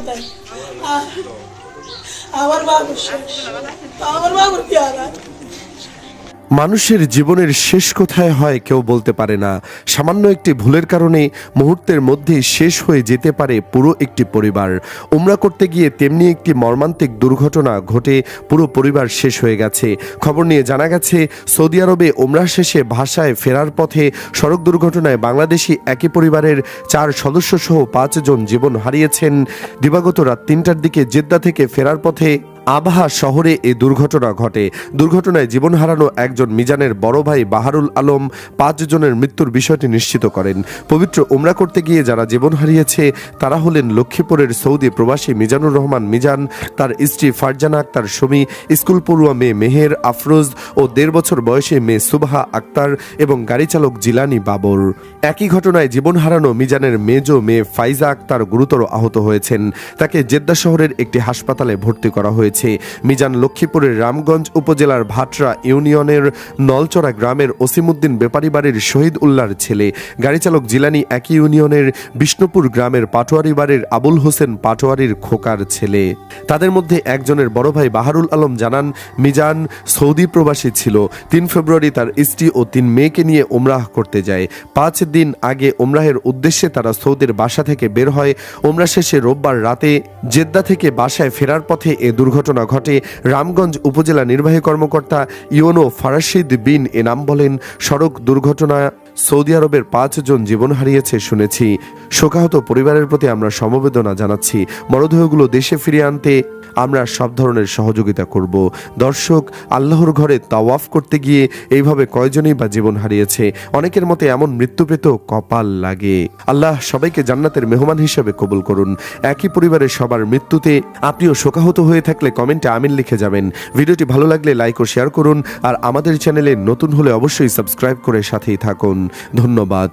সন্তান। আমার বাবুর শেষ, আমার বাবুর কি আর আছে? মানুষের জীবনের শেষ কোথায় হয় কেউ বলতে পারে না। সামান্য একটি ভুলের কারণে মুহূর্তের মধ্যে শেষ হয়ে যেতে পারে পুরো একটি পরিবার। উমরা করতে গিয়ে তেমনি একটি মর্মান্তিক দুর্ঘটনা ঘটে পুরো পরিবার শেষ হয়ে গেছে। খবর নিয়ে জানা গেছে, সৌদি আরবে উমরা শেষে ভাষায় ফেরার পথে সড়ক দুর্ঘটনায় বাংলাদেশি একই পরিবারের 4 সদস্য সহ 5 জন জীবন হারিয়েছেন। দিবাগত রাত 3টার দিকে জেদ্দা থেকে ফেরার পথে আবহা শহরে এই দুর্ঘটনা ঘটে। দুর্ঘটনায় জীবন হারানো একজন মিজানের বড় ভাই বাহারুল আলম 5 জনের মৃত্যুর বিষয়টি নিশ্চিত করেন। পবিত্র উমরা করতে গিয়ে যারা জীবন হারিয়েছে তারা হলেন লক্ষ্মীপুরের সৌদি প্রবাসী মিজানুর রহমান মিজান, তার স্ত্রী ফারজানা আক্তার সুমি, স্কুল পড়ুয়া মেয়ে মেহের আফরোজ ও 1.5 বছর বয়সী মেয়ে সুবহা আক্তার এবং গাড়ি চালক জিলানি বাবর। একই ঘটনায় জীবন হারানো মিজানের মেজ মেয়ে ফাইজা আক্তার গুরুতর আহত হয়েছেন। তাকে জেদ্দা শহরের একটি হাসপাতালে ভর্তি করা হয়েছে। মিজান লক্ষ্মীপুরের রামগঞ্জ উপজেলার ভাটরা ইউনিয়নের নলচড়া গ্রামের ওসিমুদ্দিন বেপারী বাড়ির শহীদ উল্লাহর ছেলে। গাড়ি চালক জিলানি একই ইউনিয়নের বিষ্ণুপুর গ্রামের পাটোয়ারি বাড়ির আবুল হোসেন পাটোয়ারির খোকার ছেলে। তাদের মধ্যে একজনের বড় ভাই বাহারুল আলম জানান, মিজান সৌদি প্রবাসী ছিল। 3 ফেব্রুয়ারি তার স্ত্রী ও 3 মেয়েকে নিয়ে উমরাহ করতে যায়। 5 দিন আগে উমরাহের উদ্দেশ্যে তারা সৌদির বাসা থেকে বের হয়। উমরা শেষে রোববার রাতে জেদ্দা থেকে বাসায় ফেরার পথে এ দুর্ঘটনা ঘটে। রামগঞ্জ উপজেলা নির্বাহী কর্মকর্তা ইউনো ফারাশিদ বিন এনাম বলেন, সড়ক দুর্ঘটনা সৌদি আরবের 5 জন জীবন হারিয়েছে শুনেছি। শোকাহত পরিবারের প্রতি আমরা সমবেদনা জানাচ্ছি। মরদেহগুলো দেশে ফিরিয়ে আনতে আমরা সব ধরনের সহযোগিতা করব। দর্শক, আল্লাহর ঘরে তাওয়াফ করতে গিয়ে এইভাবে কয়জনই বা জীবন হারিয়েছে। অনেকের মতে এমন মৃত্যু পেতেও কপাল লাগে। আল্লাহ সবাইকে জান্নাতের মেহমান হিসেবে কবুল করুন। একই পরিবারের সবার মৃত্যুতে আপনিও শোকাহত হয়ে থাকলে কমেন্টে আমিন লিখে যাবেন। ভিডিওটি ভালো লাগলে লাইক ও শেয়ার করুন। আর আমাদের চ্যানেলে নতুন হলে অবশ্যই সাবস্ক্রাইব করে সাথেই থাকুন। ধন্যবাদ।